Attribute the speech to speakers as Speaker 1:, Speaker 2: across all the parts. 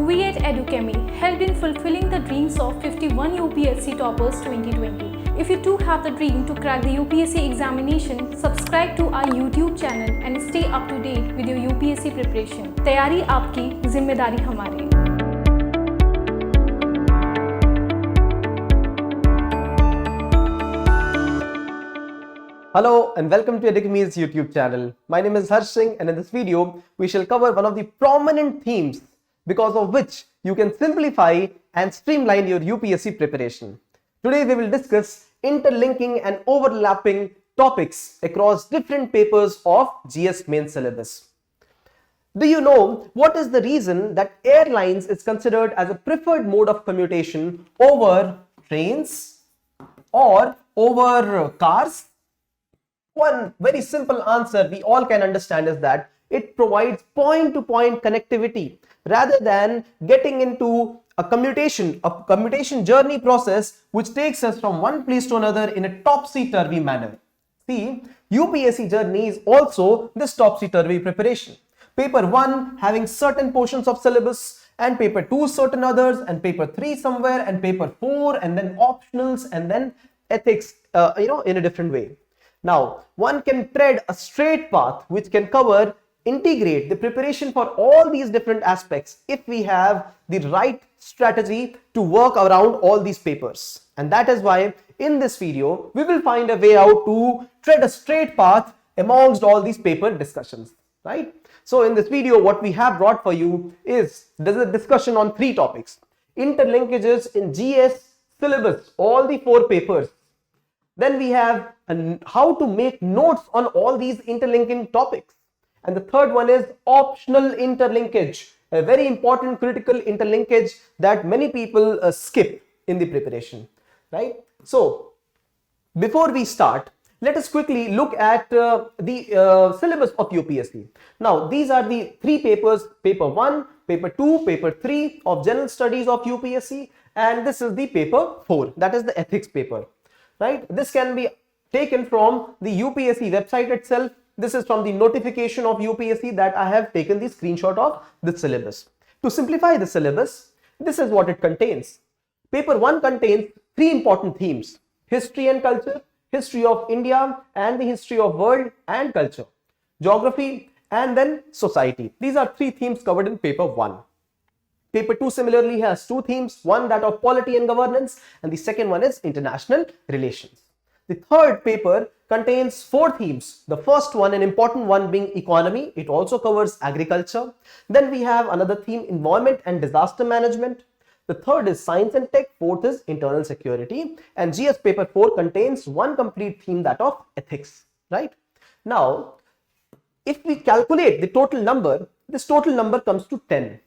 Speaker 1: We at Edukemi helped in fulfilling the dreams of 51 UPSC toppers 2020. If you too have the dream to crack the UPSC examination, subscribe to our YouTube channel and stay up to date with your UPSC preparation. तैयारी आपकी, जिम्मेदारी हमारी.
Speaker 2: Hello and welcome to Edukemi's YouTube channel. My name is Singh and in this video, we shall cover one of the prominent themes because of which you can simplify and streamline your UPSC preparation. Today we will discuss interlinking and overlapping topics across different papers of GS main syllabus. Do you know what is the reason that airlines is considered as a preferred mode of commutation over trains or over cars? One very simple answer we all can understand is that it provides point-to-point connectivity rather than getting into a commutation journey process which takes us from one place to another in a topsy-turvy manner. See, UPSC journey is also this topsy-turvy preparation. Paper 1 having certain portions of syllabus and paper 2 certain others and paper 3 somewhere and paper 4 and then optionals and then ethics in a different way. Now, one can tread a straight path which can integrate the preparation for all these different aspects if we have the right strategy to work around all these papers. And that is why in this video, we will find a way out to tread a straight path amongst all these paper discussions, right? So in this video, what we have brought for you is there's a discussion on three topics: interlinkages in GS syllabus, all the four papers. Then we have how to make notes on all these interlinking topics. And the third one is optional interlinkage, a very important critical interlinkage that many people skip in the preparation, right? So before we start, let us quickly look at the syllabus of UPSC. Now, these are the three papers: paper 1, paper 2, paper 3 of general studies of UPSC, and this is the paper 4, that is the ethics paper. Right? This can be taken from the UPSC website itself. This is from the notification of UPSC that I have taken the screenshot of the syllabus. To simplify the syllabus, this is what it contains. Paper 1 contains three important themes: history and culture, history of India and the history of world and culture, geography, and then society. These are three themes covered in paper 1. Paper 2 similarly has two themes, one that of polity and governance and the second one is international relations. The third paper contains four themes. The first one, an important one, being economy. It also covers agriculture. Then we have another theme, environment and disaster management. The third is science and tech. Fourth is internal security. And GS paper 4 contains one complete theme, that of ethics, right? Now, if we calculate the total number, this total number comes to 10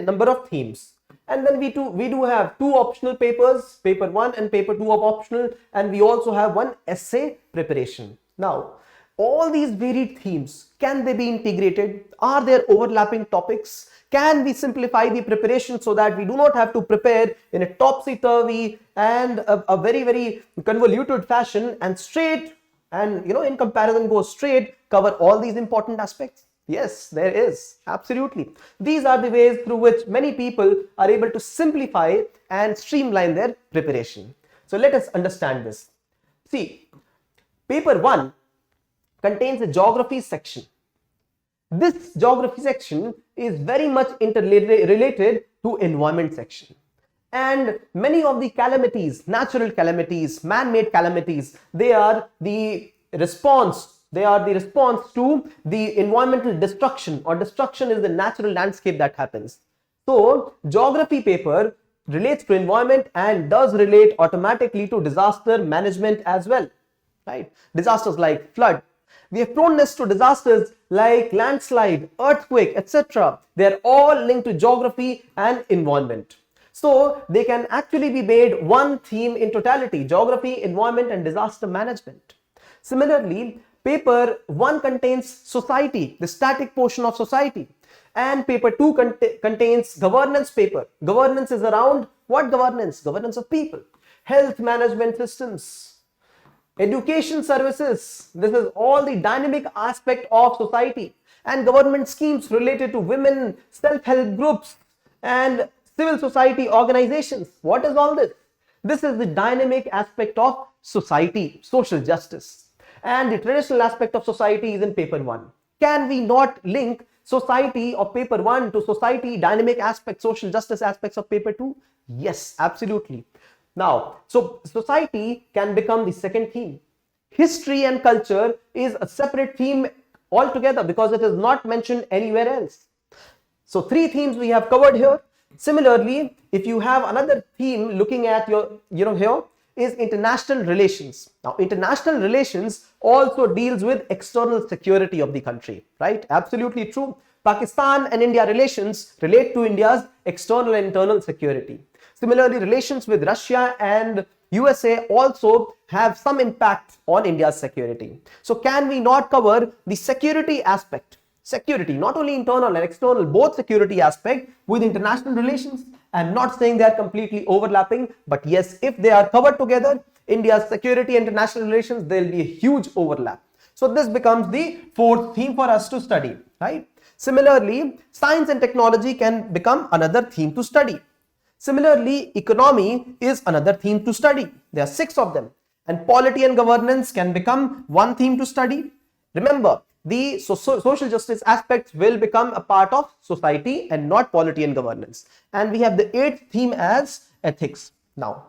Speaker 2: number of themes. And then we do have two optional papers, paper 1 and paper 2 of optional, and we also have one essay preparation. Now, all these varied themes, can they be integrated? Are there overlapping topics? Can we simplify the preparation so that we do not have to prepare in a topsy-turvy and a very, very convoluted fashion and straight and in comparison go straight, cover all these important aspects? Yes, there is. Absolutely. These are the ways through which many people are able to simplify and streamline their preparation. So let us understand this. See, paper 1 contains a geography section. This geography section is very much related to environment section. And many of the calamities, natural calamities, man-made calamities, they are the response to the environmental destruction, or destruction is the natural landscape that happens. So geography paper relates to environment and does relate automatically to disaster management as well, right? Disasters like flood. We have proneness to disasters like landslide, earthquake, etc. They are all linked to geography and environment. So they can actually be made one theme in totality: geography, environment, and disaster management. Similarly, paper 1 contains society, the static portion of society, and paper 2 contains governance paper. Governance is around what governance? Governance of people, health management systems, education services. This is all the dynamic aspect of society, and government schemes related to women, self-help groups, and civil society organizations. What is all this? This is the dynamic aspect of society, social justice. And the traditional aspect of society is in paper 1. Can we not link society of paper 1 to society, dynamic aspect, social justice aspects of paper 2? Yes, absolutely. Now, so society can become the second theme. History and culture is a separate theme altogether because it is not mentioned anywhere else. So 3 themes we have covered here. Similarly, if you have another theme looking at your, here is international relations. Now, international relations also deals with external security of the country, right? Absolutely true. Pakistan and India relations relate to India's external and internal security. Similarly, relations with Russia and USA also have some impact on India's security. So can we not cover the security aspect? Security, not only internal and external, both security aspect with international relations. I'm not saying they are completely overlapping, but yes, if they are covered together, India's security and international relations, there will be a huge overlap. So this becomes the 4th theme for us to study, right? Similarly, science and technology can become another theme to study. Similarly, economy is another theme to study. There are 6 of them. And polity and governance can become one theme to study. Remember, the social justice aspects will become a part of society and not polity and governance. And we have the 8th theme as ethics. Now,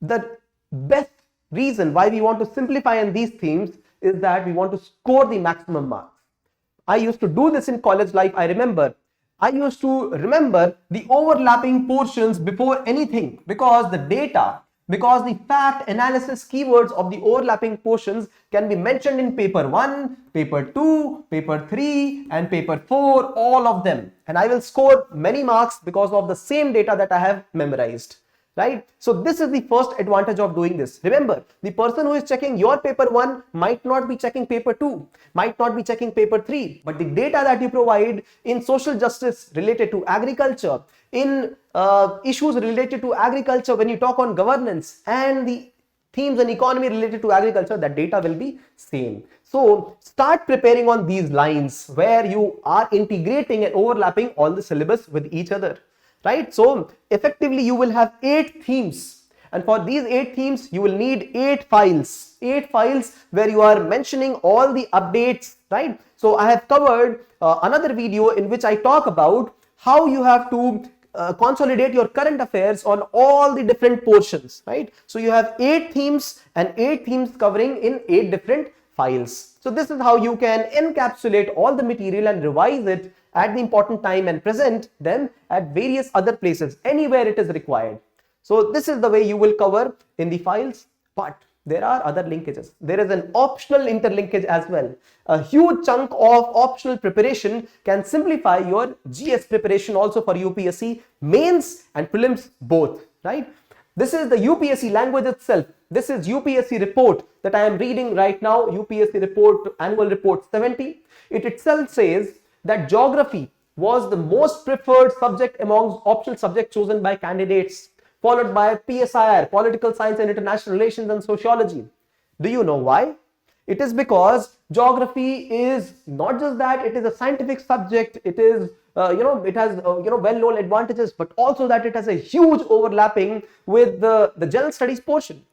Speaker 2: the best reason why we want to simplify in these themes is that we want to score the maximum marks. I used to do this in college life. I remember I used to remember the overlapping portions before anything because the data, because the fact analysis keywords of the overlapping portions can be mentioned in paper 1, paper 2, paper 3 and paper 4, all of them. And I will score many marks because of the same data that I have memorized. Right? So this is the first advantage of doing this. Remember, the person who is checking your paper 1 might not be checking paper 2, might not be checking paper 3, but the data that you provide in social justice related to agriculture, in issues related to agriculture, when you talk on governance and the themes and economy related to agriculture, that data will be same. So start preparing on these lines where you are integrating and overlapping all the syllabus with each other. Right? So effectively you will have 8 themes, and for these 8 themes you will need 8 files where you are mentioning all the updates, right? So I have covered another video in which I talk about how you have to consolidate your current affairs on all the different portions, right? So you have 8 themes and 8 themes covering in 8 different files. So this is how you can encapsulate all the material and revise it at the important time and present them at various other places, anywhere it is required. So this is the way you will cover in the files, but there are other linkages. There is an optional interlinkage as well. A huge chunk of optional preparation can simplify your GS preparation also for UPSC mains and prelims both, right? This is the UPSC language itself. This is UPSC report that I am reading right now, UPSC report, annual report 70. It itself says that geography was the most preferred subject amongst optional subjects chosen by candidates, followed by PSIR, political science and international relations, and sociology. Do you know why? It is because geography is not just that it is a scientific subject, it is it has well-known advantages, but also that it has a huge overlapping with the general studies portion.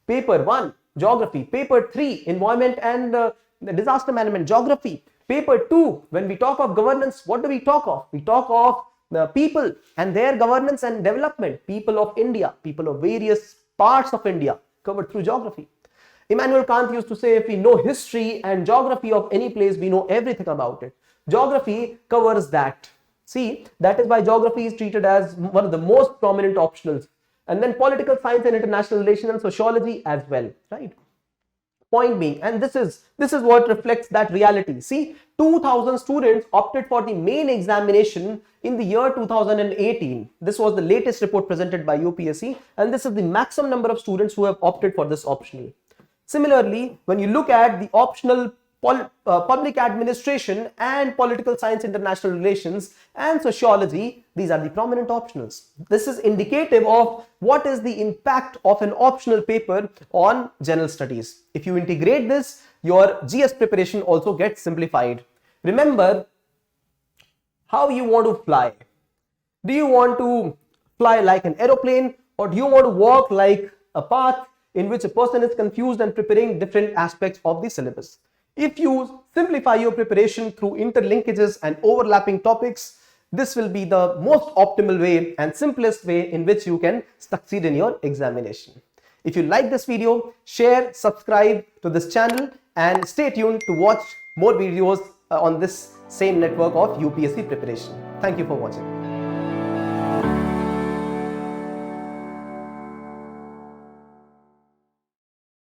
Speaker 2: Paper 1, geography. Paper 3, environment and disaster management, geography. Paper 2, when we talk of governance, what do we talk of? We talk of the people and their governance and development, people of India, people of various parts of India, covered through geography. Immanuel Kant used to say, if we know history and geography of any place, we know everything about it. Geography covers that. See, that is why geography is treated as one of the most prominent optionals. And then political science and international relations and sociology as well, right? Point being, and this is what reflects that reality. See, 2000 students opted for the main examination in the year 2018. This was the latest report presented by UPSC, and this is the maximum number of students who have opted for this optional. Similarly, when you look at the optional public administration and political science, international relations and sociology, these are the prominent optionals. This is indicative of what is the impact of an optional paper on general studies. If you integrate this, your GS preparation also gets simplified. Remember how you want to fly. Do you want to fly like an aeroplane, or do you want to walk like a path in which a person is confused and preparing different aspects of the syllabus? If you simplify your preparation through interlinkages and overlapping topics, this will be the most optimal way and simplest way in which you can succeed in your examination. If you like this video, share, subscribe to this channel, and stay tuned to watch more videos on this same network of UPSC preparation. Thank you for watching.